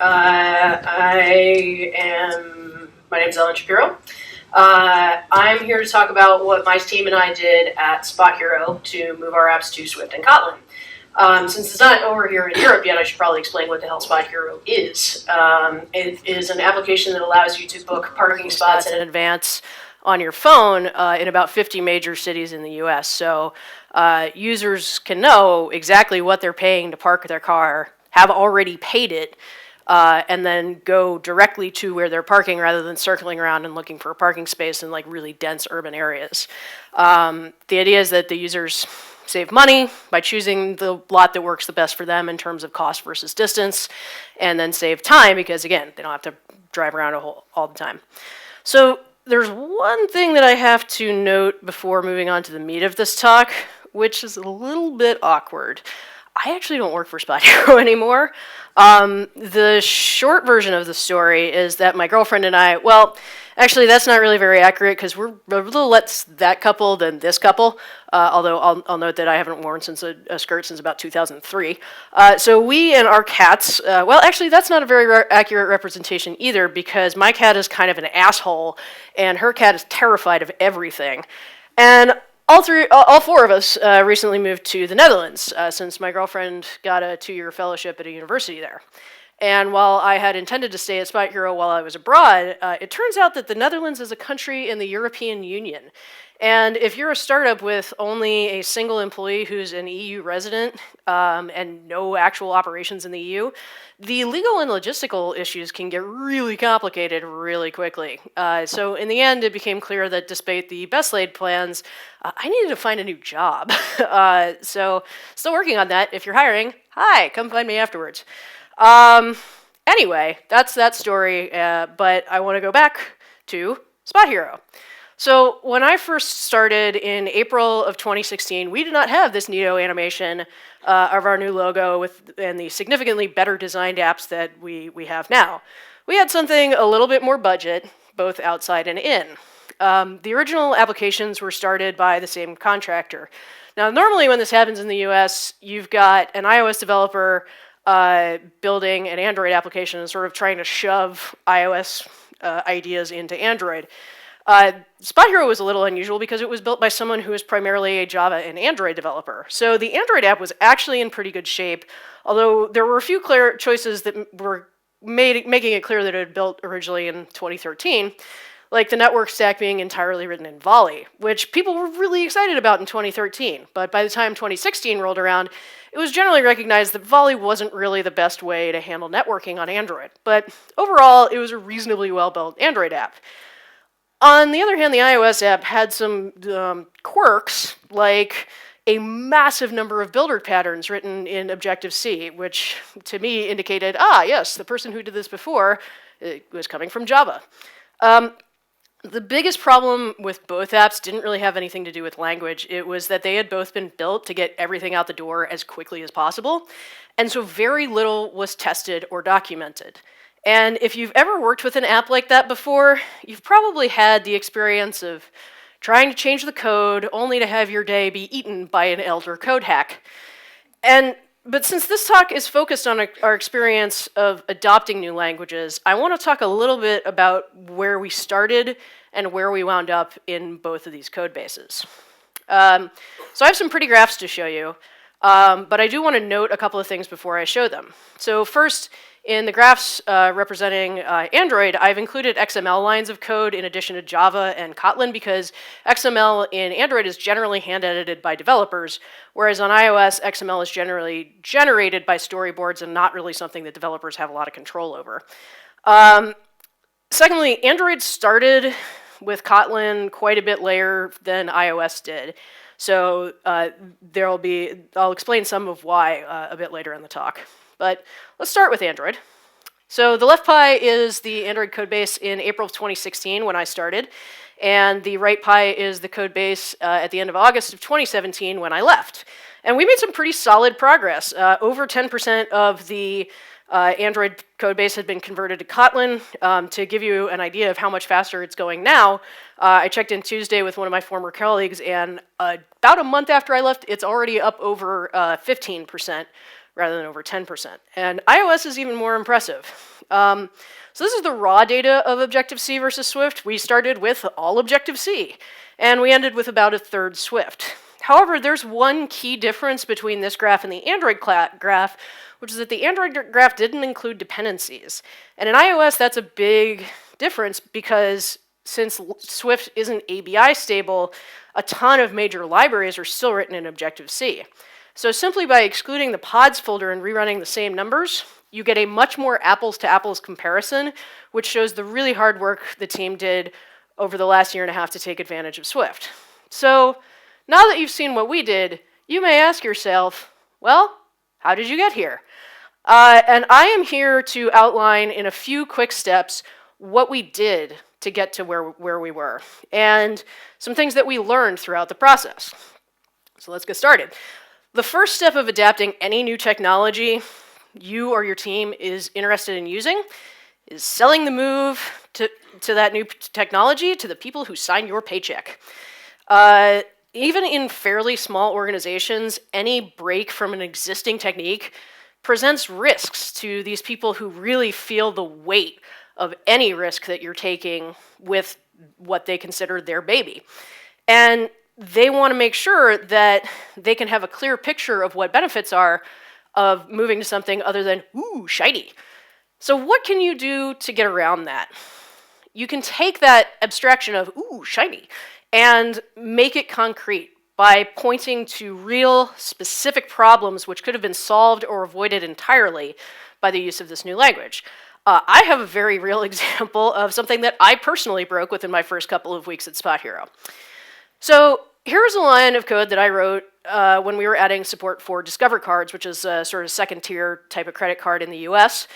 My name's Shapiro. I'm here to talk about what my team and I did at SpotHero to move our apps to Swift and Kotlin. Since it's not over here in Europe yet, I should probably explain what the hell SpotHero is. It is an application that allows you to book parking spots in advance on your phone in about 50 major cities in the US. So users can know exactly what they're paying to park their car, have already paid it, and then go directly to where they're parking rather than circling around and looking for a parking space in like really dense urban areas. The idea is that the users save money by choosing the lot that works the best for them in terms of cost versus distance, and then save time because, again, they don't have to drive around all the time. So there's one thing that I have to note before moving on to the meat of this talk, which is a little bit awkward. I actually don't work for SpotHero anymore. The short version of the story is that my girlfriend and I, well, actually that's not really very accurate because we're a little less that couple than this couple, although I'll note that I haven't worn a skirt since about 2003. So we and our cats, well, actually that's not a very accurate representation either because my cat is kind of an asshole and her cat is terrified of everything. And all four of us recently moved to the Netherlands since my girlfriend got a 2-year fellowship at a university there. And while I had intended to stay at SpotHero while I was abroad, it turns out that the Netherlands is a country in the European Union. And if you're a startup with only a single employee who's an EU resident and no actual operations in the EU, the legal and logistical issues can get really complicated really quickly. So in the end, it became clear that despite the best laid plans, I needed to find a new job. So still working on that. If you're hiring, hi, come find me afterwards. Anyway, that's that story, but I want to go back to SpotHero. So when I first started in April of 2016, we did not have this neato animation of our new logo and the significantly better designed apps that we have now. We had something a little bit more budget, both outside and in. The original applications were started by the same contractor. Now, normally when this happens in the US, you've got an iOS developer building an Android application and sort of trying to shove iOS ideas into Android. SpotHero was a little unusual because it was built by someone who is primarily a Java and Android developer. So the Android app was actually in pretty good shape, although there were a few clear choices that were making it clear that it had built originally in 2013, like the network stack being entirely written in Volley, which people were really excited about in 2013. But by the time 2016 rolled around, it was generally recognized that Volley wasn't really the best way to handle networking on Android. But overall, it was a reasonably well-built Android app. On the other hand, the iOS app had some quirks, like a massive number of builder patterns written in Objective-C, which to me indicated, yes, the person who did this before was coming from Java. The biggest problem with both apps didn't really have anything to do with language. It was that they had both been built to get everything out the door as quickly as possible, and so very little was tested or documented. And if you've ever worked with an app like that before, you've probably had the experience of trying to change the code only to have your day be eaten by an elder code hack. But since this talk is focused on our experience of adopting new languages, I want to talk a little bit about where we started and where we wound up in both of these code bases. So I have some pretty graphs to show you, but I do want to note a couple of things before I show them. So first, in the graphs representing Android, I've included XML lines of code in addition to Java and Kotlin because XML in Android is generally hand-edited by developers, whereas on iOS, XML is generally generated by storyboards and not really something that developers have a lot of control over. Secondly, Android started with Kotlin quite a bit later than iOS did. So I'll explain some of why a bit later in the talk. But let's start with Android. So the left pie is the Android codebase in April of 2016 when I started, and the right pie is the codebase at the end of August of 2017 when I left. And we made some pretty solid progress. Over 10% of the Android codebase had been converted to Kotlin. To give you an idea of how much faster it's going now, I checked in Tuesday with one of my former colleagues, and about a month after I left, it's already up over 15%, rather than over 10%. And iOS is even more impressive. So this is the raw data of Objective-C versus Swift. We started with all Objective-C, and we ended with about a third Swift. However, there's one key difference between this graph and the Android graph, which is that the Android graph didn't include dependencies. And in iOS, that's a big difference because since Swift isn't ABI stable, a ton of major libraries are still written in Objective-C. So simply by excluding the pods folder and rerunning the same numbers, you get a much more apples-to-apples comparison, which shows the really hard work the team did over the last year and a half to take advantage of Swift. So now that you've seen what we did, you may ask yourself, well, how did you get here? And I am here to outline in a few quick steps what we did to get to where we were, and some things that we learned throughout the process. So let's get started. The first step of adapting any new technology you or your team is interested in using is selling the move to that new technology to the people who sign your paycheck. Even in fairly small organizations, any break from an existing technique presents risks to these people who really feel the weight of any risk that you're taking with what they consider their baby. And they want to make sure that they can have a clear picture of what benefits are of moving to something other than, ooh, shiny. So what can you do to get around that? You can take that abstraction of, ooh, shiny, and make it concrete by pointing to real, specific problems which could have been solved or avoided entirely by the use of this new language. I have a very real example of something that I personally broke within my first couple of weeks at SpotHero. So here's a line of code that I wrote when we were adding support for Discover cards, which is a sort of second-tier type of credit card in the US.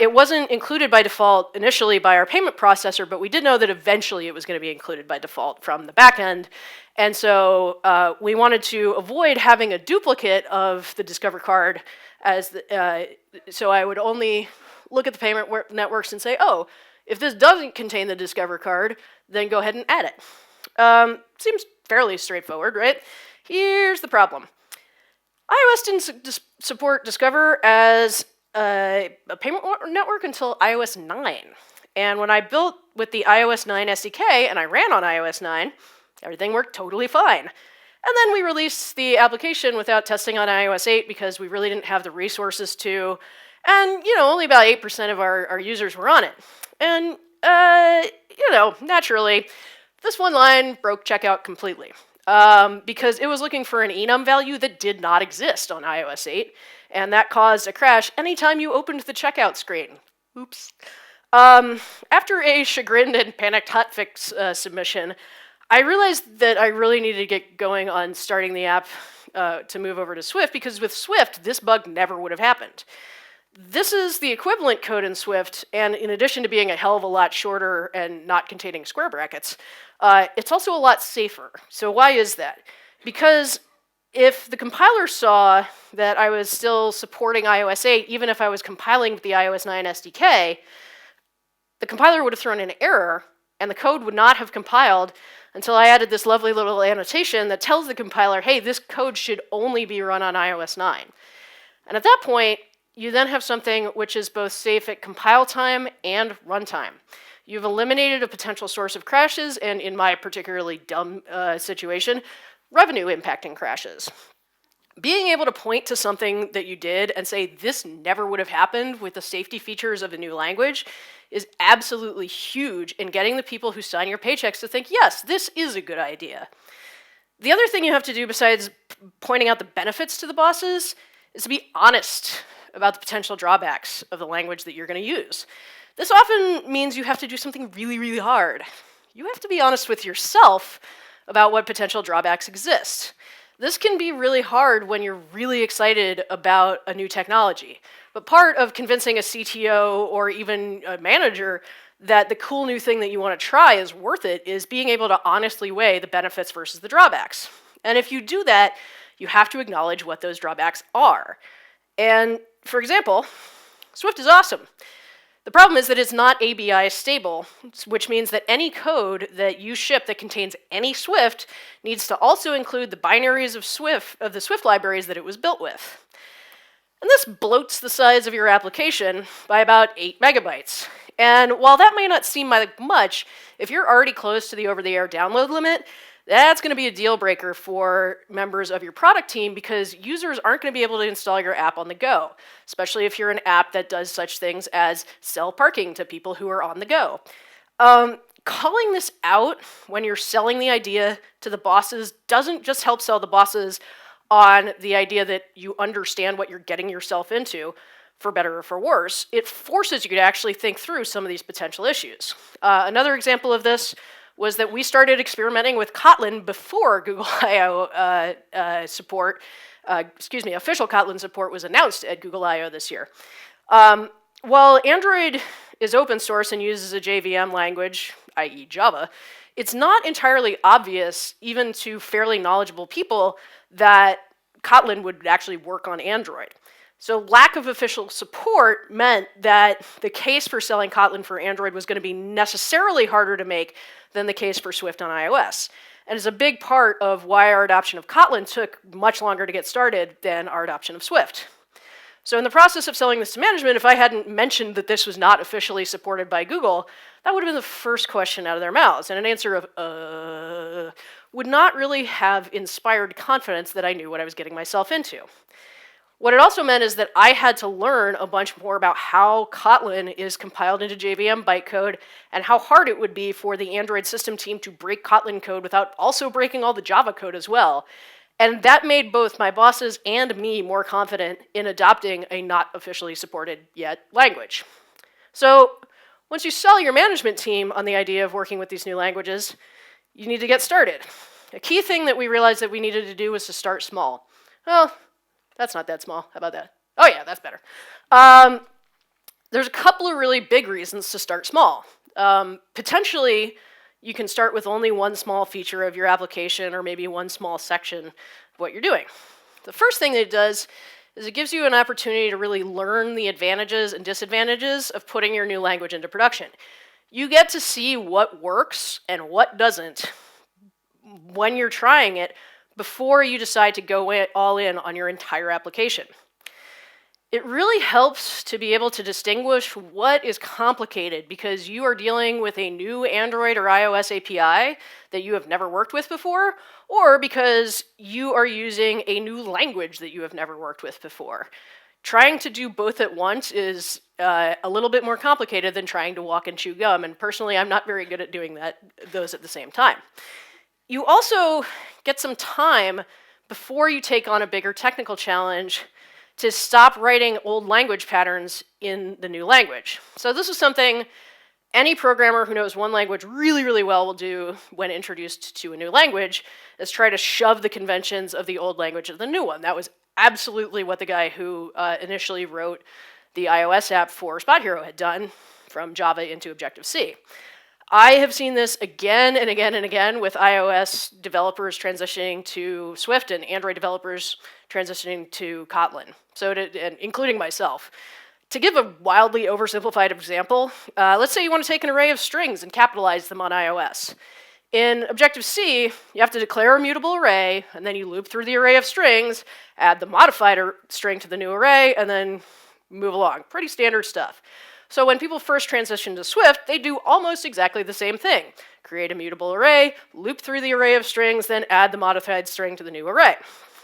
It wasn't included by default initially by our payment processor, but we did know that eventually it was going to be included by default from the back end. And so we wanted to avoid having a duplicate of the Discover card, so I would only look at the payment networks and say, oh, if this doesn't contain the Discover card, then go ahead and add it. Seems fairly straightforward, right? Here's the problem. iOS didn't support Discover as a payment network until iOS 9. And when I built with the iOS 9 SDK and I ran on iOS 9, everything worked totally fine. And then we released the application without testing on iOS 8 because we really didn't have the resources to. And, only about 8% of our users were on it. And, naturally, this one line broke checkout completely because it was looking for an enum value that did not exist on iOS 8, and that caused a crash anytime you opened the checkout screen. Oops. After a chagrined and panicked hotfix submission, I realized that I really needed to get going on starting the app to move over to Swift, because with Swift, this bug never would have happened. This is the equivalent code in Swift, and in addition to being a hell of a lot shorter and not containing square brackets, it's also a lot safer. So why is that? Because if the compiler saw that I was still supporting iOS 8, even if I was compiling with the iOS 9 SDK, the compiler would have thrown an error, and the code would not have compiled until I added this lovely little annotation that tells the compiler, hey, this code should only be run on iOS 9. And at that point, you then have something which is both safe at compile time and runtime. You've eliminated a potential source of crashes, and in my particularly dumb situation, revenue impacting crashes. Being able to point to something that you did and say, this never would have happened with the safety features of a new language is absolutely huge in getting the people who sign your paychecks to think, yes, this is a good idea. The other thing you have to do besides pointing out the benefits to the bosses is to be honest about the potential drawbacks of the language that you're going to use. This often means you have to do something really, really hard. You have to be honest with yourself about what potential drawbacks exist. This can be really hard when you're really excited about a new technology. But part of convincing a CTO or even a manager that the cool new thing that you want to try is worth it is being able to honestly weigh the benefits versus the drawbacks. And if you do that, you have to acknowledge what those drawbacks are. And for example, Swift is awesome. The problem is that it's not ABI stable, which means that any code that you ship that contains any Swift needs to also include the binaries of the Swift libraries that it was built with. And this bloats the size of your application by about 8 megabytes. And while that may not seem like much, if you're already close to the over-the-air download limit, that's going to be a deal breaker for members of your product team because users aren't going to be able to install your app on the go, especially if you're an app that does such things as sell parking to people who are on the go. Calling this out when you're selling the idea to the bosses doesn't just help sell the bosses on the idea that you understand what you're getting yourself into, for better or for worse. It forces you to actually think through some of these potential issues. Another example of this was that we started experimenting with Kotlin before Google I/O official Kotlin support was announced at Google I/O this year. While Android is open source and uses a JVM language, i.e. Java, it's not entirely obvious, even to fairly knowledgeable people, that Kotlin would actually work on Android. So lack of official support meant that the case for selling Kotlin for Android was going to be necessarily harder to make than the case for Swift on iOS. And is a big part of why our adoption of Kotlin took much longer to get started than our adoption of Swift. So in the process of selling this to management, if I hadn't mentioned that this was not officially supported by Google, that would have been the first question out of their mouths. And an answer of, would not really have inspired confidence that I knew what I was getting myself into. What it also meant is that I had to learn a bunch more about how Kotlin is compiled into JVM bytecode and how hard it would be for the Android system team to break Kotlin code without also breaking all the Java code as well. And that made both my bosses and me more confident in adopting a not officially supported yet language. So once you sell your management team on the idea of working with these new languages, you need to get started. A key thing that we realized that we needed to do was to start small. Well, that's not that small. How about that? Oh yeah, that's better. There's a couple of really big reasons to start small. Potentially, you can start with only one small feature of your application or maybe one small section of what you're doing. The first thing that it does is it gives you an opportunity to really learn the advantages and disadvantages of putting your new language into production. You get to see what works and what doesn't when you're trying it before you decide to go all in on your entire application. It really helps to be able to distinguish what is complicated because you are dealing with a new Android or iOS API that you have never worked with before, or because you are using a new language that you have never worked with before. Trying to do both at once is a little bit more complicated than trying to walk and chew gum, and personally, I'm not very good at doing those at the same time. You also get some time before you take on a bigger technical challenge to stop writing old language patterns in the new language. So this is something any programmer who knows one language really, really well will do when introduced to a new language, is try to shove the conventions of the old language into the new one. That was absolutely what the guy who initially wrote the iOS app for SpotHero had done from Java into Objective-C. I have seen this again and again and again with iOS developers transitioning to Swift and Android developers transitioning to Kotlin, and including myself. To give a wildly oversimplified example, let's say you want to take an array of strings and capitalize them on iOS. In Objective-C, you have to declare a mutable array, and then you loop through the array of strings, add the modified string to the new array, and then move along. Pretty standard stuff. So when people first transition to Swift, they do almost exactly the same thing. Create a mutable array, loop through the array of strings, then add the modified string to the new array.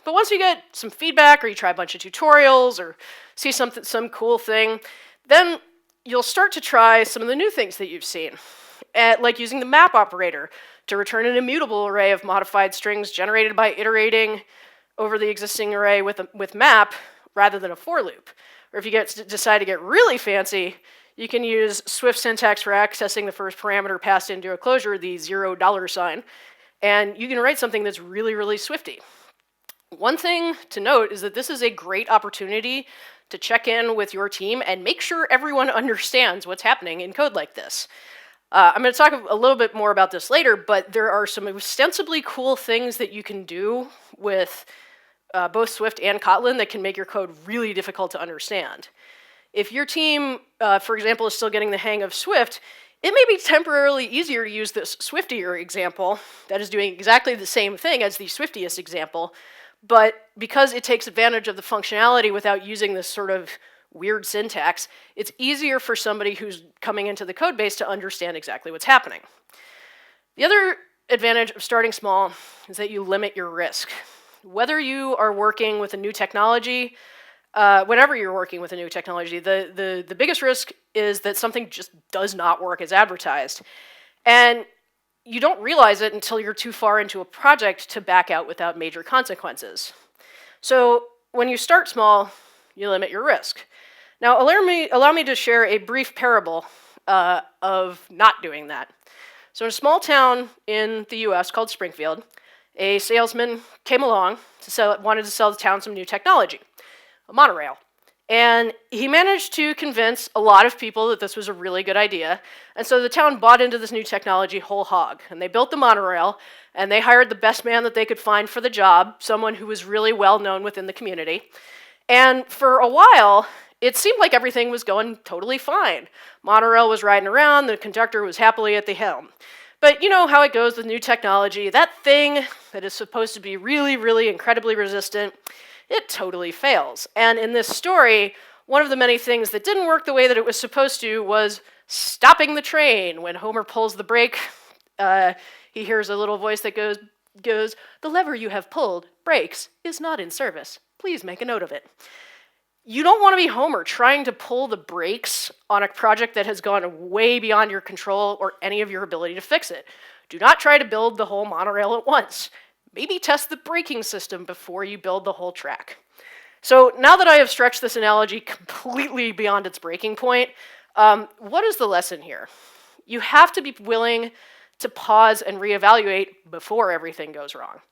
But once you get some feedback, or you try a bunch of tutorials, or see some cool thing, then you'll start to try some of the new things that you've seen, like using the map operator to return an immutable array of modified strings generated by iterating over the existing array with map rather than a for loop. Or if you decide to get really fancy, you can use Swift syntax for accessing the first parameter passed into a closure, the $, and you can write something that's really, really Swifty. One thing to note is that this is a great opportunity to check in with your team and make sure everyone understands what's happening in code like this. I'm going to talk a little bit more about this later, but there are some ostensibly cool things that you can do with both Swift and Kotlin that can make your code really difficult to understand. If your team, for example, is still getting the hang of Swift, it may be temporarily easier to use this Swiftier example that is doing exactly the same thing as the Swiftiest example, but because it takes advantage of the functionality without using this sort of weird syntax, it's easier for somebody who's coming into the code base to understand exactly what's happening. The other advantage of starting small is that you limit your risk. Whether you are working with a new technology, whenever you're working with a new technology, the biggest risk is that something just does not work as advertised. And you don't realize it until you're too far into a project to back out without major consequences. So when you start small, you limit your risk. Now, allow me to share a brief parable of not doing that. So in a small town in the US called Springfield, a salesman came along wanted to sell the town some new technology, a monorail. And he managed to convince a lot of people that this was a really good idea. And so the town bought into this new technology whole hog. And they built the monorail, and they hired the best man that they could find for the job, someone who was really well known within the community. And for a while, it seemed like everything was going totally fine. Monorail was riding around, the conductor was happily at the helm. But you know how it goes with new technology. That thing that is supposed to be really, really incredibly resistant, it totally fails. And in this story, one of the many things that didn't work the way that it was supposed to was stopping the train. When Homer pulls the brake, he hears a little voice that goes, "The lever you have pulled, brakes, is not in service. Please make a note of it." You don't want to be Homer trying to pull the brakes on a project that has gone way beyond your control or any of your ability to fix it. Do not try to build the whole monorail at once. Maybe test the braking system before you build the whole track. So now that I have stretched this analogy completely beyond its breaking point, what is the lesson here? You have to be willing to pause and reevaluate before everything goes wrong.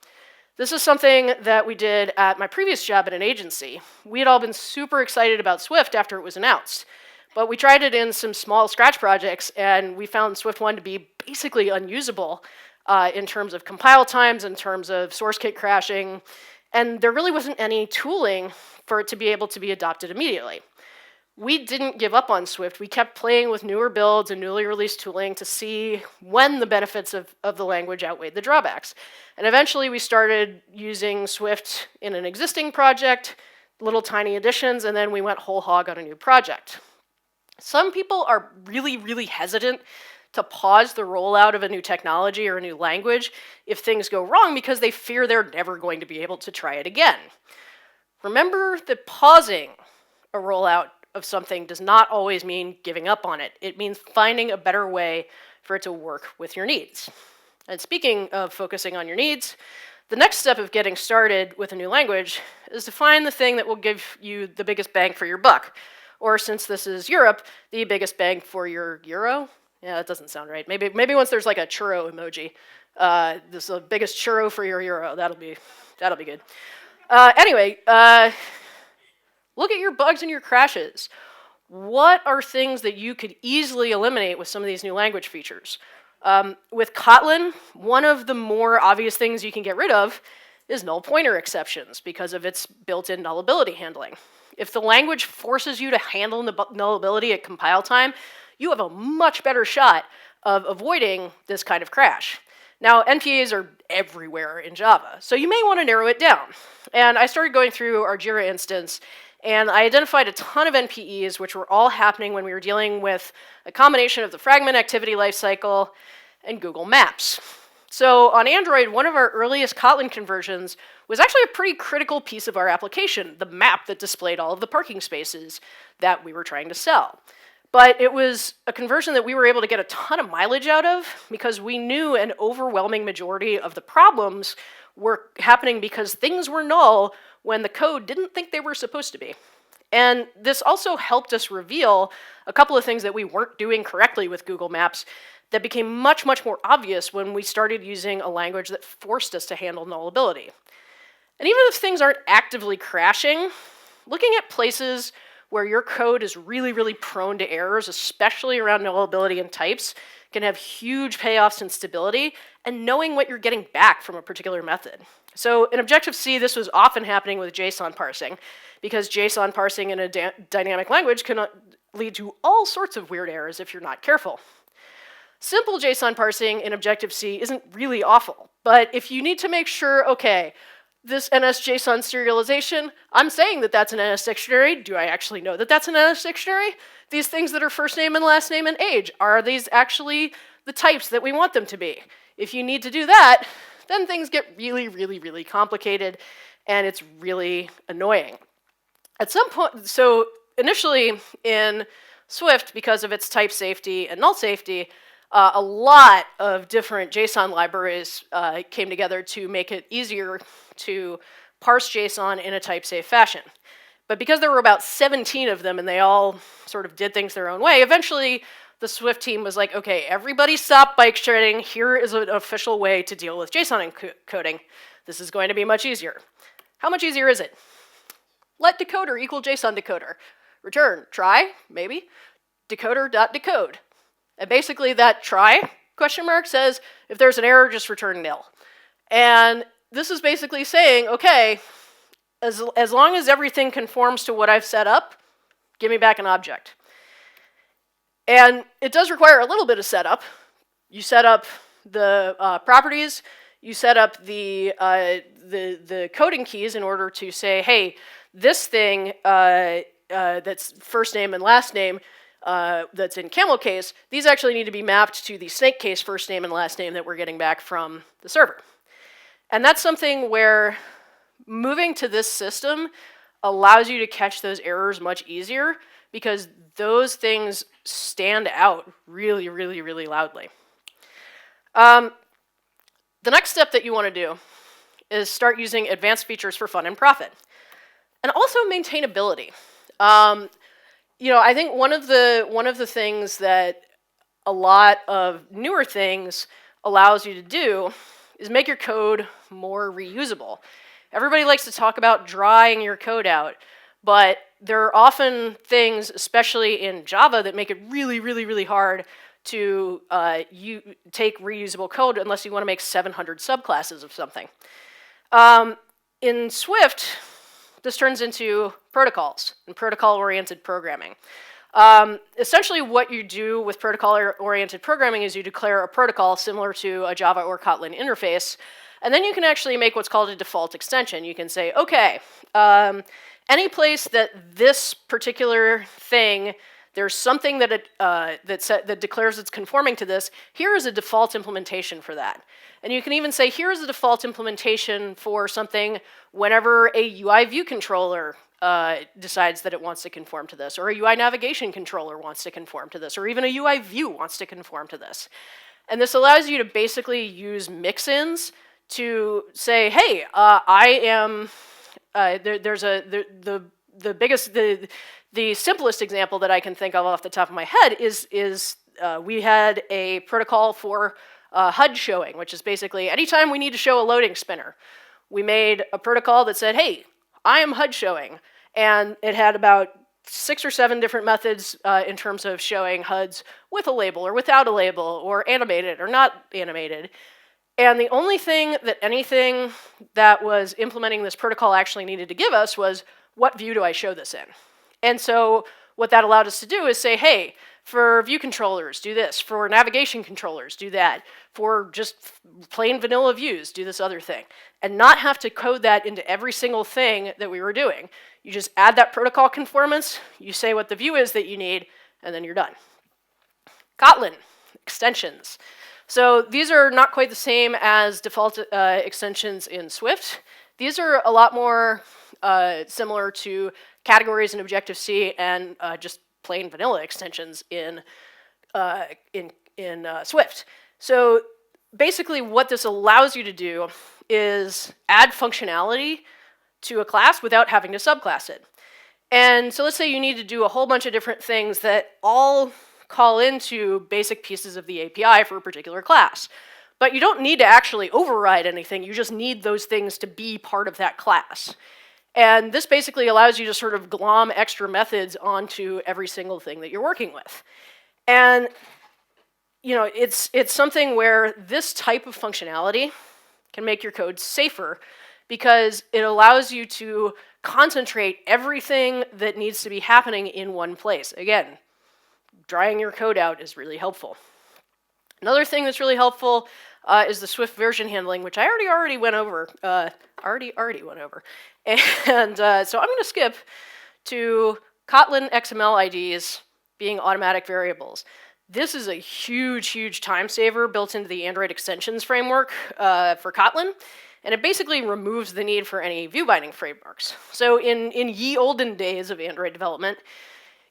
This is something that we did at my previous job at an agency. We had all been super excited about Swift after it was announced, but we tried it in some small Scratch projects, and we found Swift 1 to be basically unusable in terms of compile times, in terms of source kit crashing, and there really wasn't any tooling for it to be able to be adopted immediately. We didn't give up on Swift. We kept playing with newer builds and newly released tooling to see when the benefits of the language outweighed the drawbacks. And eventually we started using Swift in an existing project, little tiny additions, and then we went whole hog on a new project. Some people are really, really hesitant to pause the rollout of a new technology or a new language if things go wrong because they fear they're never going to be able to try it again. Remember that pausing a rollout of something does not always mean giving up on it. It means finding a better way for it to work with your needs. And speaking of focusing on your needs, the next step of getting started with a new language is to find the thing that will give you the biggest bang for your buck. Or since this is Europe, the biggest bang for your euro? Yeah, that doesn't sound right. Maybe once there's like a churro emoji. This is the biggest churro for your euro. That'll be good. Anyway, look at your bugs and your crashes. What are things that you could easily eliminate with some of these new language features? With Kotlin, one of the more obvious things you can get rid of is null pointer exceptions because of its built-in nullability handling. If the language forces you to handle nullability at compile time, you have a much better shot of avoiding this kind of crash. Now, NPAs are everywhere in Java, so you may want to narrow it down. And I started going through our Jira instance, and I identified a ton of NPEs, which were all happening when we were dealing with a combination of the fragment activity lifecycle and Google Maps. So on Android, one of our earliest Kotlin conversions was actually a pretty critical piece of our application, the map that displayed all of the parking spaces that we were trying to sell. But it was a conversion that we were able to get a ton of mileage out of because we knew an overwhelming majority of the problems were happening because things were null when the code didn't think they were supposed to be. And this also helped us reveal a couple of things that we weren't doing correctly with Google Maps that became much, much more obvious when we started using a language that forced us to handle nullability. And even if things aren't actively crashing, looking at places where your code is really, really prone to errors, especially around nullability and types, can have huge payoffs in stability and knowing what you're getting back from a particular method. So in Objective-C, this was often happening with JSON parsing, because JSON parsing in a dynamic language can lead to all sorts of weird errors if you're not careful. Simple JSON parsing in Objective-C isn't really awful, but if you need to make sure, okay, this NS-JSON serialization, I'm saying that that's an NS dictionary. Do I actually know that that's an NS dictionary? These things that are first name and last name and age, are these actually the types that we want them to be? If you need to do that, then things get really, really, really complicated, and it's really annoying. At some point, so initially in Swift, because of its type safety and null safety, a lot of different JSON libraries came together to make it easier to parse JSON in a type-safe fashion. But because there were about 17 of them and they all sort of did things their own way, eventually the Swift team was like, okay, everybody stop bike shredding. Here is an official way to deal with JSON encoding. This is going to be much easier. How much easier is it? Let decoder equal JSON decoder. Return try, maybe, decoder.decode. And basically that try question mark says, if there's an error, just return nil. And this is basically saying, okay, as long as everything conforms to what I've set up, give me back an object. And it does require a little bit of setup. You set up the properties, you set up the coding keys in order to say, hey, this thing that's first name and last name that's in camel case, these actually need to be mapped to the snake case first name and last name that we're getting back from the server. And that's something where moving to this system allows you to catch those errors much easier because those things stand out really, really, really loudly. The next step that you want to do is start using advanced features for fun and profit. And also maintainability. I think one of the things that a lot of newer things allows you to do is make your code more reusable. Everybody likes to talk about drying your code out, but there are often things, especially in Java, that make it really, really, really hard to take reusable code unless you want to make 700 subclasses of something. In Swift, this turns into protocols and protocol-oriented programming. Essentially, what you do with protocol-oriented programming is you declare a protocol similar to a Java or Kotlin interface, and then you can actually make what's called a default extension. You can say, okay, any place that this particular thing, there's something that that declares it's conforming to this, here is a default implementation for that. And you can even say, here is a default implementation for something whenever a UI view controller decides that it wants to conform to this, or a UI navigation controller wants to conform to this, or even a UI view wants to conform to this. And this allows you to basically use mix-ins to say, hey, the simplest example that I can think of off the top of my head is we had a protocol for HUD showing, which is basically anytime we need to show a loading spinner, we made a protocol that said, hey, I am HUD showing. And it had about 6 or 7 different methods in terms of showing HUDs with a label or without a label or animated or not animated. And the only thing that anything that was implementing this protocol actually needed to give us was, what view do I show this in? And so what that allowed us to do is say, hey, for view controllers, do this. For navigation controllers, do that. For just plain vanilla views, do this other thing. And not have to code that into every single thing that we were doing. You just add that protocol conformance, you say what the view is that you need, and then you're done. Kotlin, extensions. So these are not quite the same as default extensions in Swift. These are a lot more similar to categories in Objective-C and just plain vanilla extensions in Swift. So basically what this allows you to do is add functionality to a class without having to subclass it. And so let's say you need to do a whole bunch of different things that all call into basic pieces of the API for a particular class. But you don't need to actually override anything, you just need those things to be part of that class. And this basically allows you to sort of glom extra methods onto every single thing that you're working with. And it's something where this type of functionality can make your code safer because it allows you to concentrate everything that needs to be happening in one place. Again, drying your code out is really helpful. Another thing that's really helpful, is the Swift version handling, which I already went over. Already went over. And so I'm going to skip to Kotlin XML IDs being automatic variables. This is a huge time saver built into the Android extensions framework for Kotlin. And it basically removes the need for any view binding frameworks. So in ye olden days of Android development,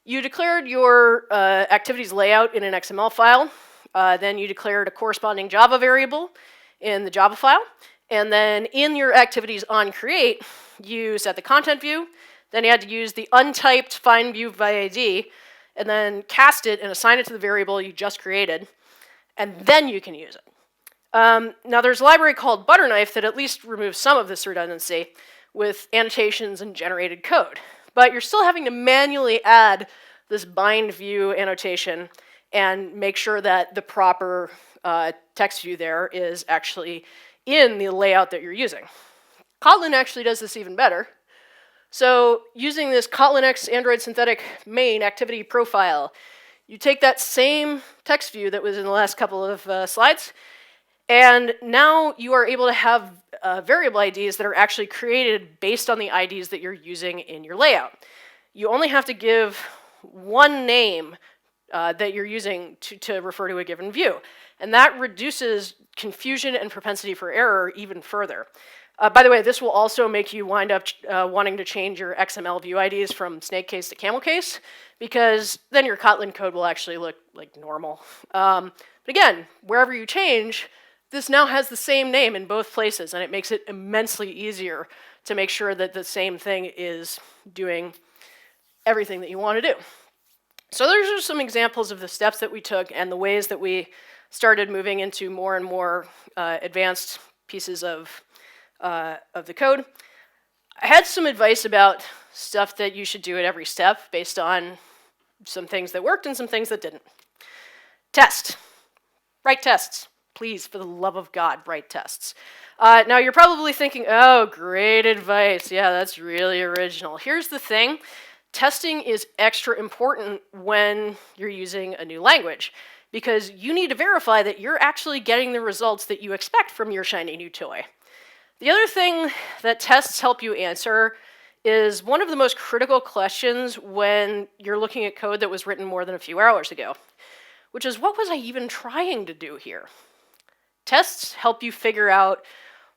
you declared your activities layout in an XML file. Then you declared a corresponding Java variable in the Java file. And then in your activities on create, you set the content view. Then you had to use the untyped find view by ID, and then cast it and assign it to the variable you just created. And then you can use it. Now there's a library called Butterknife that at least removes some of this redundancy with annotations and generated code. But you're still having to manually add this bind view annotation and make sure that the proper text view there is actually in the layout that you're using. Kotlin actually does this even better. So using this Kotlin X Android synthetic main activity profile, you take that same text view that was in the last couple of slides, and now you are able to have variable IDs that are actually created based on the IDs that you're using in your layout. You only have to give one name that you're using to refer to a given view. And that reduces confusion and propensity for error even further. By the way, this will also make you wind up wanting to change your XML view IDs from snake case to camel case, because then your Kotlin code will actually look like normal. But again, wherever you change, this now has the same name in both places, and it makes it immensely easier to make sure that the same thing is doing everything that you want to do. So those are some examples of the steps that we took and the ways that we started moving into more and more advanced pieces of the code. I had some advice about stuff that you should do at every step based on some things that worked and some things that didn't. Test. Write tests. Please, for the love of God, write tests. Now, you're probably thinking, oh, great advice. Yeah, that's really original. Here's the thing. Testing is extra important when you're using a new language, because you need to verify that you're actually getting the results that you expect from your shiny new toy. The other thing that tests help you answer is one of the most critical questions when you're looking at code that was written more than a few hours ago, which is, what was I even trying to do here? Tests help you figure out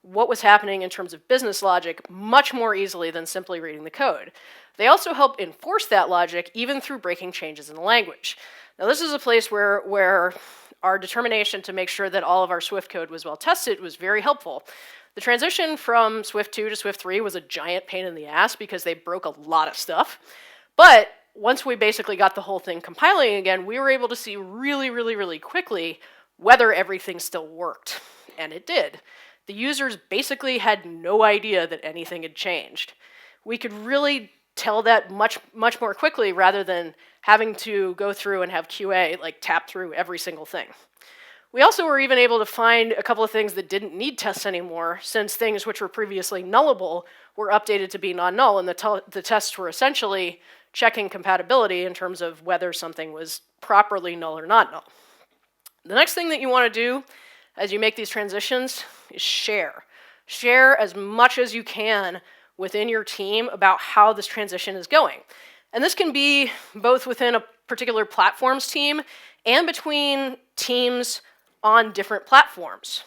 what was happening in terms of business logic much more easily than simply reading the code. They also help enforce that logic even through breaking changes in the language. Now, this is a place where our determination to make sure that all of our Swift code was well tested was very helpful. The transition from Swift 2 to Swift 3 was a giant pain in the ass because they broke a lot of stuff. But once we basically got the whole thing compiling again, we were able to see really quickly whether everything still worked. And it did. The users basically had no idea that anything had changed. We could really tell that much more quickly rather than having to go through and have QA tap through every single thing. We also were even able to find a couple of things that didn't need tests anymore, since things which were previously nullable were updated to be non-null, and the tests were essentially checking compatibility in terms of whether something was properly null or not null. The next thing that you want to do as you make these transitions is share. Share as much as you can within your team about how this transition is going. And this can be both within a particular platforms team and between teams on different platforms.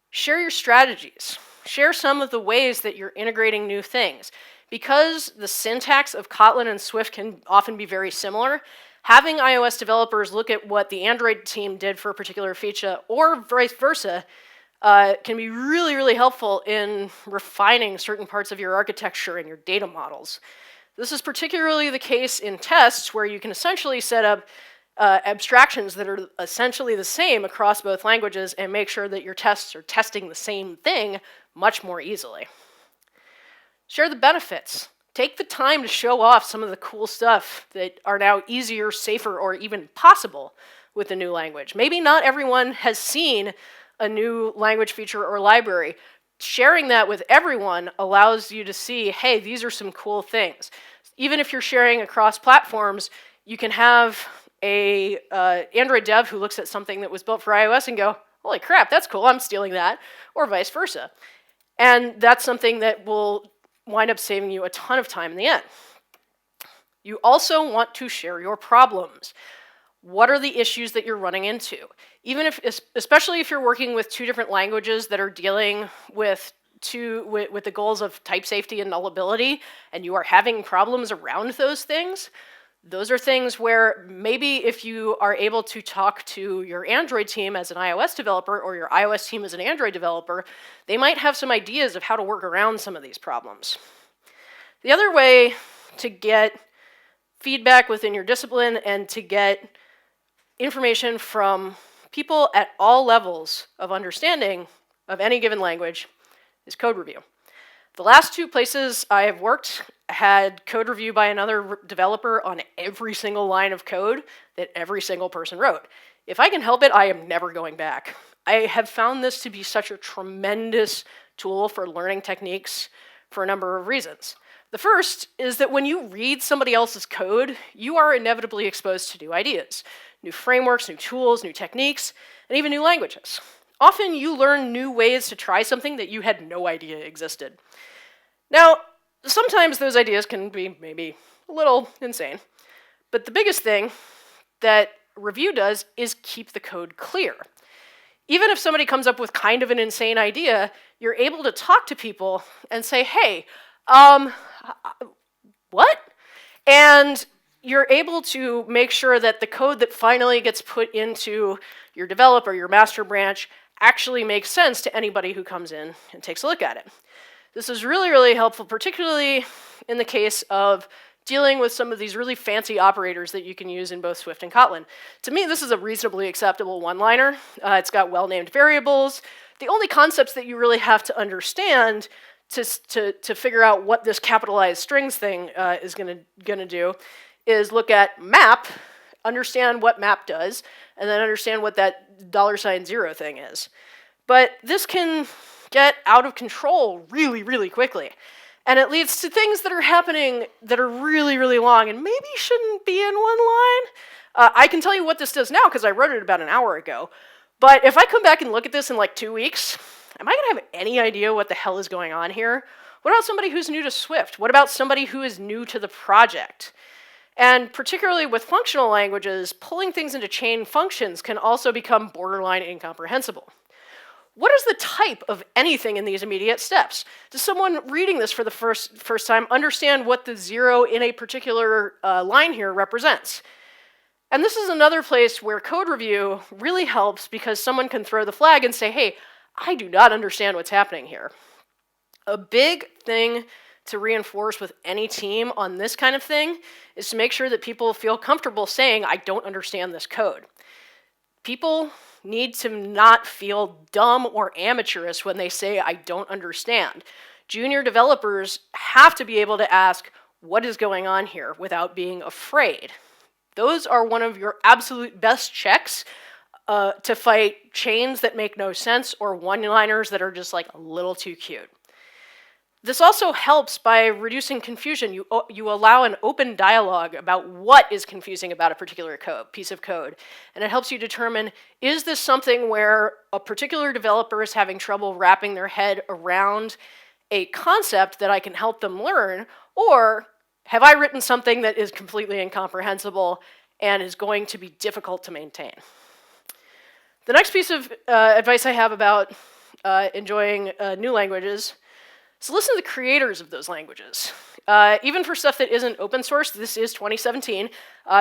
Share your strategies. Share some of the ways that you're integrating new things. Because the syntax of Kotlin and Swift can often be very similar, having iOS developers look at what the Android team did for a particular feature, or vice versa, can be really helpful in refining certain parts of your architecture and your data models. This is particularly the case in tests, where you can essentially set up abstractions that are essentially the same across both languages and make sure that your tests are testing the same thing much more easily. Share the benefits. Take the time to show off some of the cool stuff that are now easier, safer, or even possible with the new language. Maybe not everyone has seen a new language feature or library. Sharing that with everyone allows you to see, hey, these are some cool things. Even if you're sharing across platforms, you can have a Android dev who looks at something that was built for iOS and go, holy crap, that's cool, I'm stealing that, or vice versa. And that's something that will wind up saving you a ton of time in the end. You also want to share your problems. What are the issues that you're running into? Especially if you're working with two different languages that are dealing with the goals of type safety and nullability, and you are having problems around those things, those are things where maybe if you are able to talk to your Android team as an iOS developer or your iOS team as an Android developer, they might have some ideas of how to work around some of these problems. The other way to get feedback within your discipline and to get information from people at all levels of understanding of any given language is code review. The last two places I have worked had code review by another developer on every single line of code that every single person wrote. If I can help it, I am never going back. I have found this to be such a tremendous tool for learning techniques for a number of reasons. The first is that when you read somebody else's code, you are inevitably exposed to new ideas, new frameworks, new tools, new techniques, and even new languages. Often you learn new ways to try something that you had no idea existed. Now, sometimes those ideas can be maybe a little insane, but the biggest thing that review does is keep the code clear. Even if somebody comes up with kind of an insane idea, you're able to talk to people and say, hey, what? And you're able to make sure that the code that finally gets put into your develop or your master branch actually makes sense to anybody who comes in and takes a look at it. This is really, really helpful, particularly in the case of dealing with some of these really fancy operators that you can use in both Swift and Kotlin. To me, this is a reasonably acceptable one-liner. It's got well-named variables. The only concepts that you really have to understand to figure out what this capitalized strings thing is gonna do is look at map, understand what map does, and then understand what that $0 thing is. But this can get out of control really, really quickly. And it leads to things that are happening that are really, really long and maybe shouldn't be in one line. I can tell you what this does now because I wrote it about an hour ago. But if I come back and look at this in like 2 weeks, am I going to have any idea what the hell is going on here? What about somebody who's new to Swift? What about somebody who is new to the project? And particularly with functional languages, pulling things into chain functions can also become borderline incomprehensible. What is the type of anything in these immediate steps? Does someone reading this for the first time understand what the 0 in a particular line here represents? And this is another place where code review really helps because someone can throw the flag and say, hey, I do not understand what's happening here. A big thing to reinforce with any team on this kind of thing is to make sure that people feel comfortable saying, I don't understand this code. People need to not feel dumb or amateurish when they say, I don't understand. Junior developers have to be able to ask, what is going on here without being afraid. Those are one of your absolute best checks to fight chains that make no sense or one-liners that are just like a little too cute. This also helps by reducing confusion. You allow an open dialogue about what is confusing about a particular piece of code. And it helps you determine, is this something where a particular developer is having trouble wrapping their head around a concept that I can help them learn, or have I written something that is completely incomprehensible and is going to be difficult to maintain? The next piece of advice I have about enjoying new languages, so listen to the creators of those languages. Even for stuff that isn't open source, this is 2017,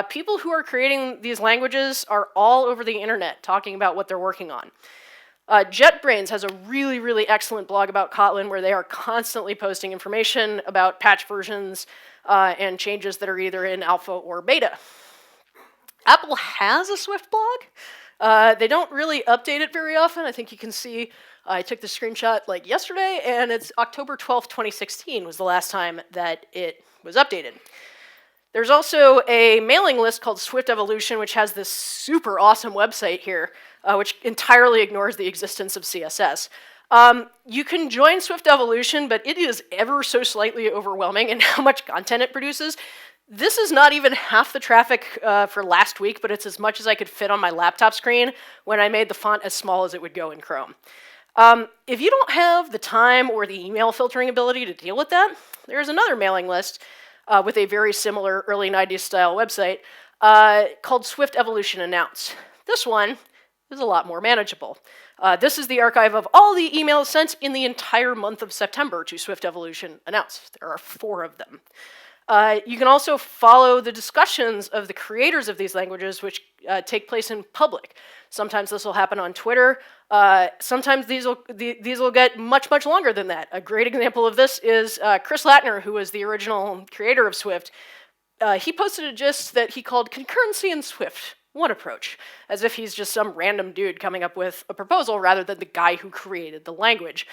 people who are creating these languages are all over the internet talking about what they're working on. JetBrains has a really, really excellent blog about Kotlin where they are constantly posting information about patch versions and changes that are either in alpha or beta. Apple has a Swift blog. They don't really update it very often. I think you can see I took the screenshot like yesterday, and it's October 12th, 2016 was the last time that it was updated. There's also a mailing list called Swift Evolution, which has this super awesome website here, which entirely ignores the existence of CSS. You can join Swift Evolution, but it is ever so slightly overwhelming in how much content it produces. This is not even half the traffic for last week, but it's as much as I could fit on my laptop screen when I made the font as small as it would go in Chrome. If you don't have the time or the email filtering ability to deal with that, there's another mailing list with a very similar early 90s style website called Swift Evolution Announce. This one is a lot more manageable. This is the archive of all the emails sent in the entire month of September to Swift Evolution Announce. There are 4 of them. You can also follow the discussions of the creators of these languages, which take place in public. Sometimes this will happen on Twitter. Sometimes these will get much, much longer than that. A great example of this is Chris Latner, who was the original creator of Swift. He posted a gist that he called concurrency in Swift. One approach, as if he's just some random dude coming up with a proposal rather than the guy who created the language.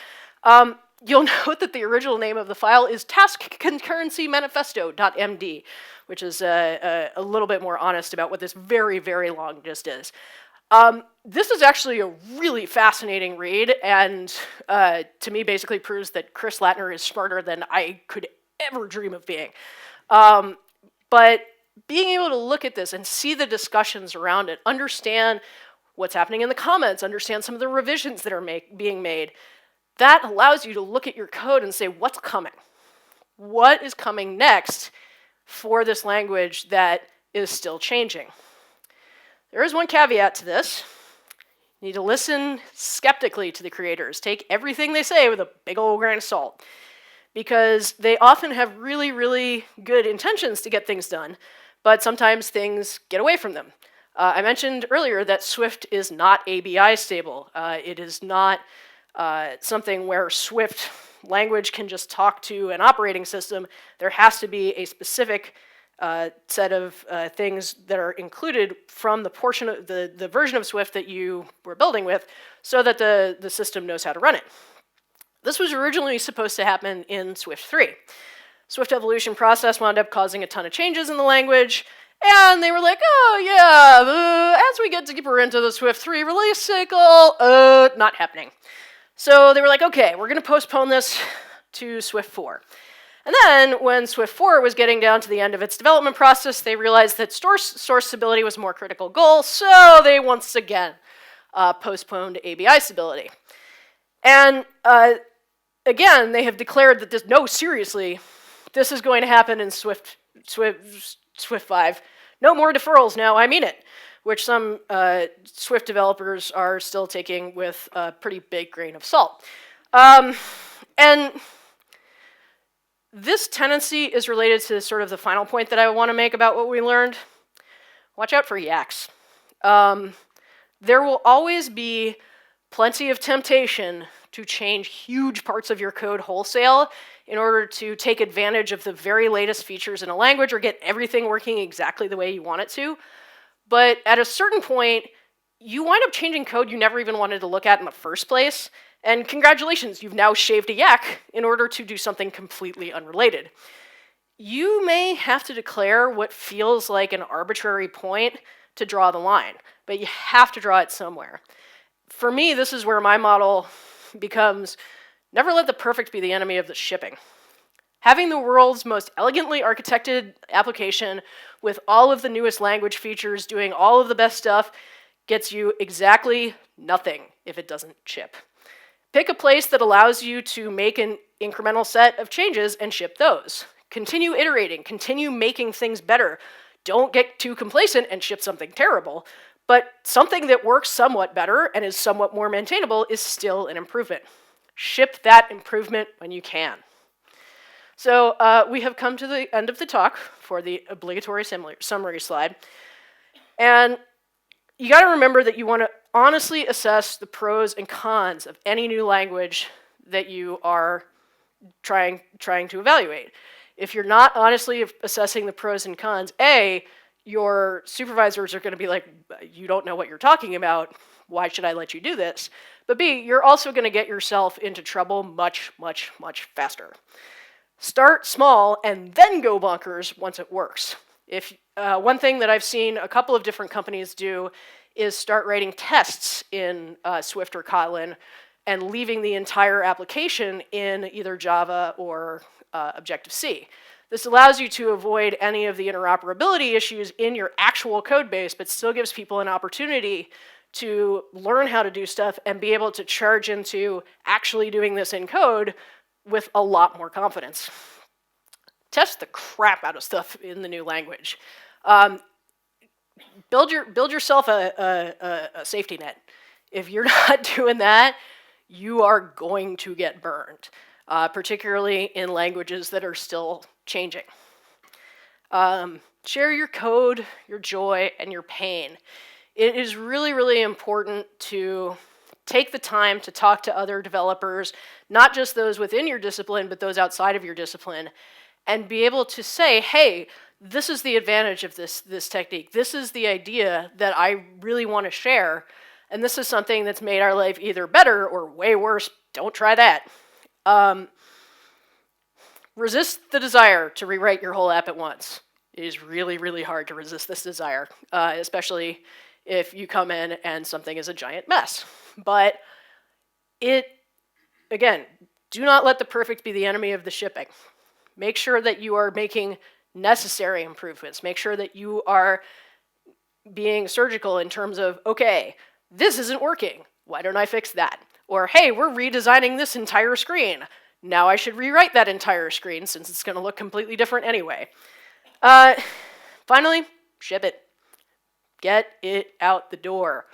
You'll note that the original name of the file is taskconcurrencymanifesto.md, which is a little bit more honest about what this very, very long gist is. This is actually a really fascinating read, and to me basically proves that Chris Latner is smarter than I could ever dream of being. But being able to look at this and see the discussions around it, understand what's happening in the comments, understand some of the revisions that are being made, that allows you to look at your code and say, what's coming? What is coming next for this language that is still changing? There is one caveat to this. You need to listen skeptically to the creators. Take everything they say with a big old grain of salt, because they often have really, really good intentions to get things done, but sometimes things get away from them. I mentioned earlier that Swift is not ABI stable. It is not something where Swift language can just talk to an operating system. There has to be a specific set of things that are included from the portion of the version of Swift that you were building with, so that the system knows how to run it. This was originally supposed to happen in Swift 3. Swift evolution process wound up causing a ton of changes in the language, and they were like, oh yeah, as we get deeper into the Swift 3 release cycle, not happening. So they were like, okay, we're going to postpone this to Swift 4. And then when Swift 4 was getting down to the end of its development process, they realized that source stability was a more critical goal, so they once again postponed ABI stability. And again, they have declared that seriously, this is going to happen in Swift 5. No more deferrals now, I mean it, which some Swift developers are still taking with a pretty big grain of salt. And this tendency is related to sort of the final point that I want to make about what we learned. Watch out for Yaks. There will always be plenty of temptation to change huge parts of your code wholesale in order to take advantage of the very latest features in a language or get everything working exactly the way you want it to. But at a certain point, you wind up changing code you never even wanted to look at in the first place, and congratulations, you've now shaved a yak in order to do something completely unrelated. You may have to declare what feels like an arbitrary point to draw the line, but you have to draw it somewhere. For me, this is where my model becomes, never let the perfect be the enemy of the shipping. Having the world's most elegantly architected application with all of the newest language features doing all of the best stuff gets you exactly nothing if it doesn't ship. Pick a place that allows you to make an incremental set of changes and ship those. Continue iterating, continue making things better. Don't get too complacent and ship something terrible, but something that works somewhat better and is somewhat more maintainable is still an improvement. Ship that improvement when you can. So we have come to the end of the talk for the obligatory summary slide. And you got to remember that you want to honestly assess the pros and cons of any new language that you are trying to evaluate. If you're not honestly assessing the pros and cons, A, your supervisors are going to be like, you don't know what you're talking about, why should I let you do this? But B, you're also going to get yourself into trouble much, much, much faster. Start small and then go bonkers once it works. If one thing that I've seen a couple of different companies do is start writing tests in Swift or Kotlin and leaving the entire application in either Java or Objective-C. This allows you to avoid any of the interoperability issues in your actual code base, but still gives people an opportunity to learn how to do stuff and be able to charge into actually doing this in code with a lot more confidence. Test the crap out of stuff in the new language. Build yourself a safety net. If you're not doing that, you are going to get burned, particularly in languages that are still changing. Share your code, your joy, and your pain. It is really, really important to take the time to talk to other developers, not just those within your discipline, but those outside of your discipline, and be able to say, hey, this is the advantage of this technique. This is the idea that I really want to share, and this is something that's made our life either better or way worse. Don't try that. Resist the desire to rewrite your whole app at once. It is really, really hard to resist this desire, especially if you come in and something is a giant mess. But again, do not let the perfect be the enemy of the shipping. Make sure that you are making necessary improvements. Make sure that you are being surgical in terms of, okay, this isn't working. Why don't I fix that? Or, hey, we're redesigning this entire screen. Now I should rewrite that entire screen since it's going to look completely different anyway. Finally, ship it. Get it out the door,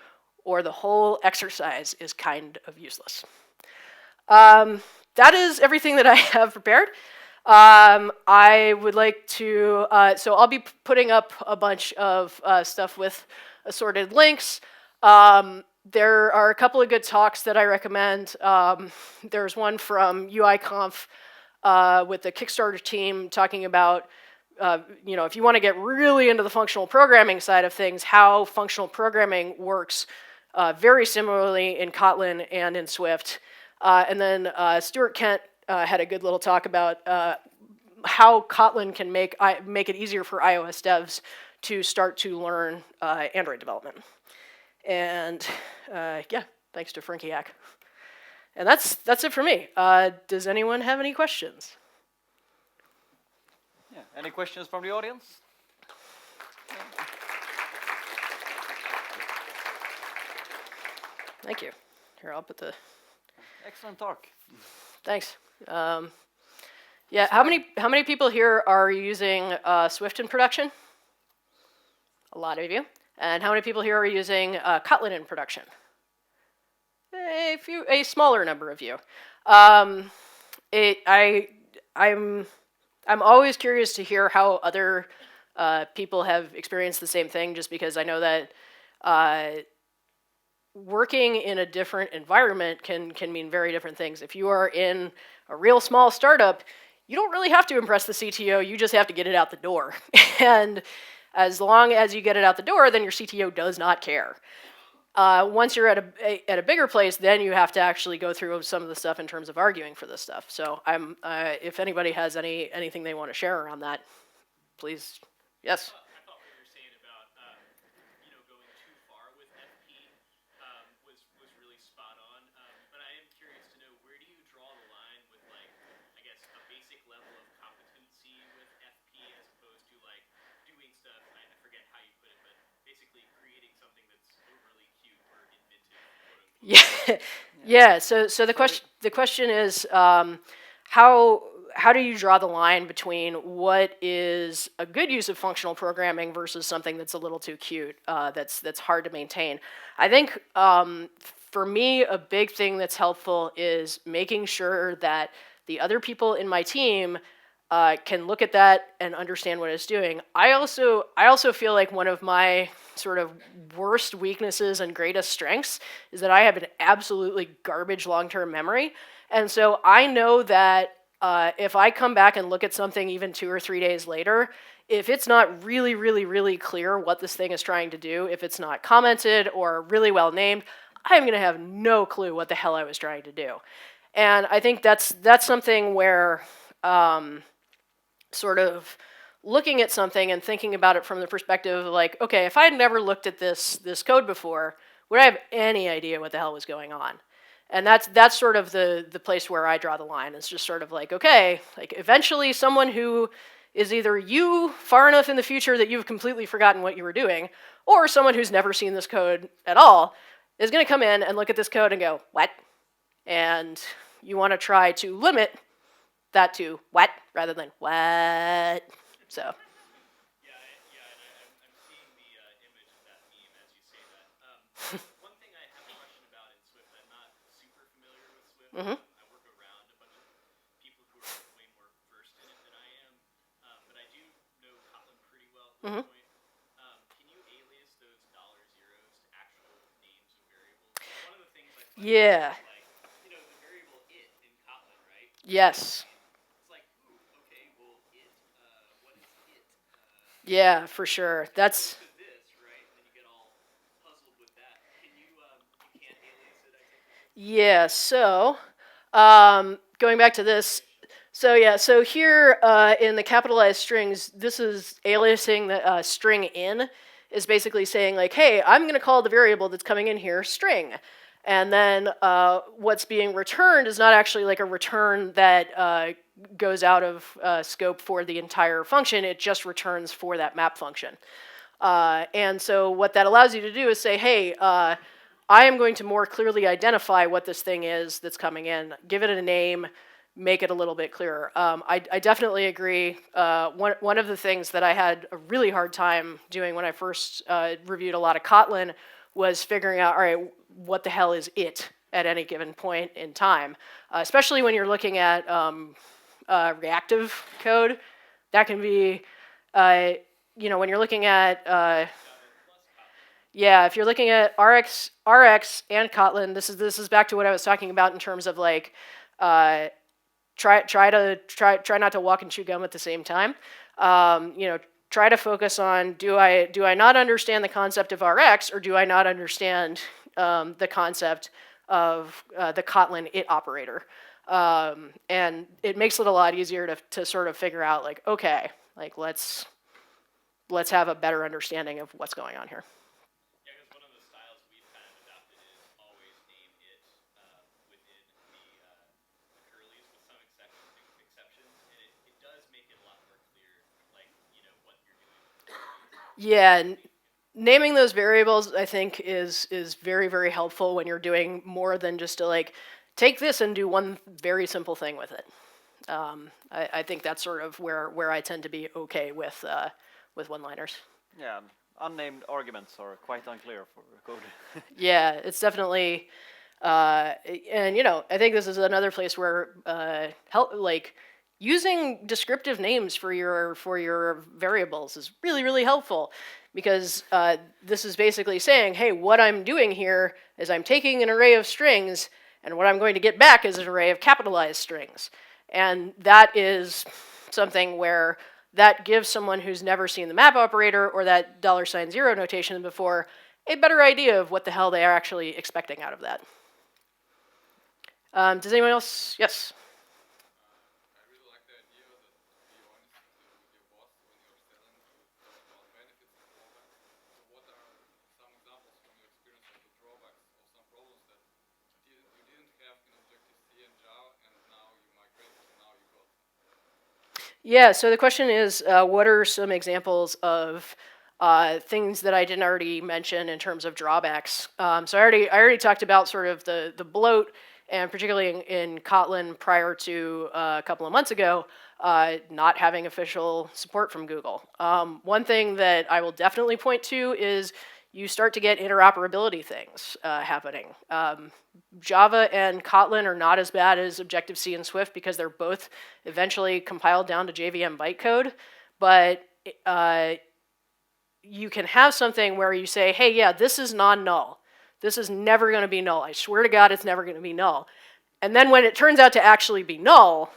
or the whole exercise is kind of useless. That is everything that I have prepared. I would like to, so I'll be putting up a bunch of stuff with assorted links. There are a couple of good talks that I recommend. There's one from UIConf with the Kickstarter team talking about, if you want to get really into the functional programming side of things, how functional programming works very similarly in Kotlin and in Swift. And then Stuart Kent had a good little talk about how Kotlin can make it easier for iOS devs to start to learn Android development. And yeah, thanks to Frankie Hack. And that's it for me. Does anyone have any questions? Yeah. Any questions from the audience? Thank you. Here, I'll put the. Excellent talk. Thanks. Yeah, how many people here are using Swift in production? A lot of you. And how many people here are using Kotlin in production? A smaller number of you. I'm always curious to hear how other people have experienced the same thing, just because I know that working in a different environment can mean very different things. If you are in a real small startup, you don't really have to impress the CTO, you just have to get it out the door. And as long as you get it out the door, then your CTO does not care. Once you're at a bigger place, then you have to actually go through some of the stuff in terms of arguing for this stuff. So if anybody has anything they want to share around that, please, yes. I thought what you were saying about going too far with FP was really spot on. But I am curious to know, where do you draw the line with, like, I guess, a basic level of competency with FP as opposed to, like, doing stuff, I forget how you put it, but basically creating something that's overly cute or inventive, quote unquote. Yeah. So the question is, how do you draw the line between what is a good use of functional programming versus something that's a little too cute, that's hard to maintain? I think for me, a big thing that's helpful is making sure that the other people in my team can look at that and understand what it's doing. I also feel like one of my sort of worst weaknesses and greatest strengths is that I have an absolutely garbage long-term memory. And so I know that if I come back and look at something even 2 or 3 days later, if it's not really, really, really clear what this thing is trying to do, if it's not commented or really well named, I'm going to have no clue what the hell I was trying to do. And I think that's something where sort of looking at something and thinking about it from the perspective of, like, okay, if I had never looked at this code before, would I have any idea what the hell was going on? And that's sort of the place where I draw the line. It's just sort of like, okay, like eventually someone who is either you far enough in the future that you've completely forgotten what you were doing, or someone who's never seen this code at all is going to come in and look at this code and go, what? And you want to try to limit that to what rather than what. So. Yeah, and I'm seeing the image of that meme as you say that. One thing I have a question about in Swift, I'm not super familiar with Swift. I work around a bunch of people who are way more versed in it than I am, but I do know Kotlin pretty well at this point. Can you alias those $zeros to actual names of variables? One of the things I find Yeah. is like, the variable it in Kotlin, right? Yes. It's like, ooh, okay, well, it, what is it? Yeah, for sure. That's. To this, right? And then you get all puzzled with that. Can you can't alias it, I think? Yeah, so going back to this, so here in the capitalized strings, this is aliasing the string in, is basically saying like, hey, I'm going to call the variable that's coming in here string. And then what's being returned is not actually like a return that goes out of scope for the entire function. It just returns for that map function. And so what that allows you to do is say, hey, I am going to more clearly identify what this thing is that's coming in, give it a name, make it a little bit clearer. I definitely agree. One of the things that I had a really hard time doing when I first reviewed a lot of Kotlin was figuring out, all right, what the hell is it at any given point in time? Especially when you're looking at reactive code. That can be, when you're looking at, if you're looking at RX and Kotlin, this is back to what I was talking about in terms of like, try not to walk and chew gum at the same time. Try to focus on, do I not understand the concept of RX, or do I not understand the concept of the Kotlin it operator? And it makes it a lot easier to sort of figure out like, okay, like let's have a better understanding of what's going on here. Yeah, because one of the styles we've kind of adopted is always name it within the curlies with some exceptions, and it does make it a lot more clear, like, what you're doing. Yeah, naming those variables, I think, is very, very helpful when you're doing more than just to like take this and do one very simple thing with it. I think that's sort of where I tend to be okay with one-liners. Yeah, unnamed arguments are quite unclear for code. Yeah, it's definitely, and I think this is another place where using descriptive names for your variables is really, really helpful, because this is basically saying, hey, what I'm doing here is I'm taking an array of strings, and what I'm going to get back is an array of capitalized strings. And that is something where that gives someone who's never seen the map operator or that $0 notation before a better idea of what the hell they are actually expecting out of that. Does anyone else? Yes? I really like the idea that to be honest with your boss when you're selling to talk about benefits and drawbacks. So what are some examples from your experience of the drawbacks of some problems that you didn't have in Objective-C and Java, and now you migrated and now you got them? Yeah, so the question is, what are some examples of things that I didn't already mention in terms of drawbacks? So I already talked about sort of the bloat, and particularly in Kotlin prior to a couple of months ago, not having official support from Google. One thing that I will definitely point to is you start to get interoperability things happening. Java and Kotlin are not as bad as Objective-C and Swift because they're both eventually compiled down to JVM bytecode, but you can have something where you say, hey, yeah, this is non-null. This is never going to be null. I swear to God, it's never going to be null. And then when it turns out to actually be null,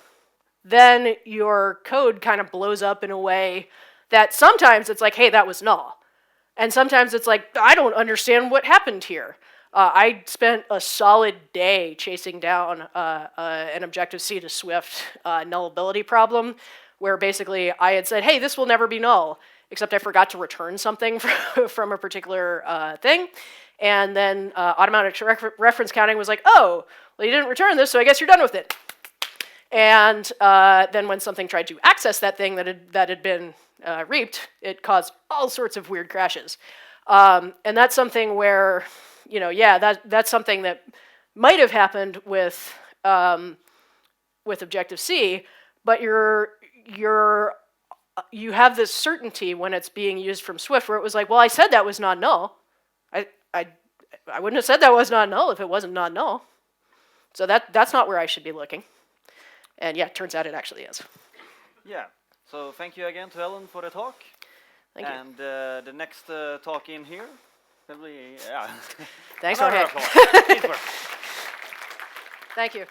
then your code kind of blows up in a way that sometimes it's like, hey, that was null. And sometimes it's like, I don't understand what happened here. I spent a solid day chasing down an Objective-C to Swift nullability problem, where basically I had said, hey, this will never be null, except I forgot to return something from a particular thing. And then automatic reference counting was like, oh, well, you didn't return this, so I guess you're done with it. And then when something tried to access that thing that had been reaped, it caused all sorts of weird crashes. And that's something where, that's something that might have happened with Objective-C, but you have this certainty when it's being used from Swift, where it was like, well, I said that was not null. I wouldn't have said that was not null if it wasn't not null. So that's not where I should be looking. And yeah, it turns out it actually is. Yeah. So thank you again to Ellen for the talk. Thank you. And the next talk in here will be, Thanks for another having applause. Please work. Thank you.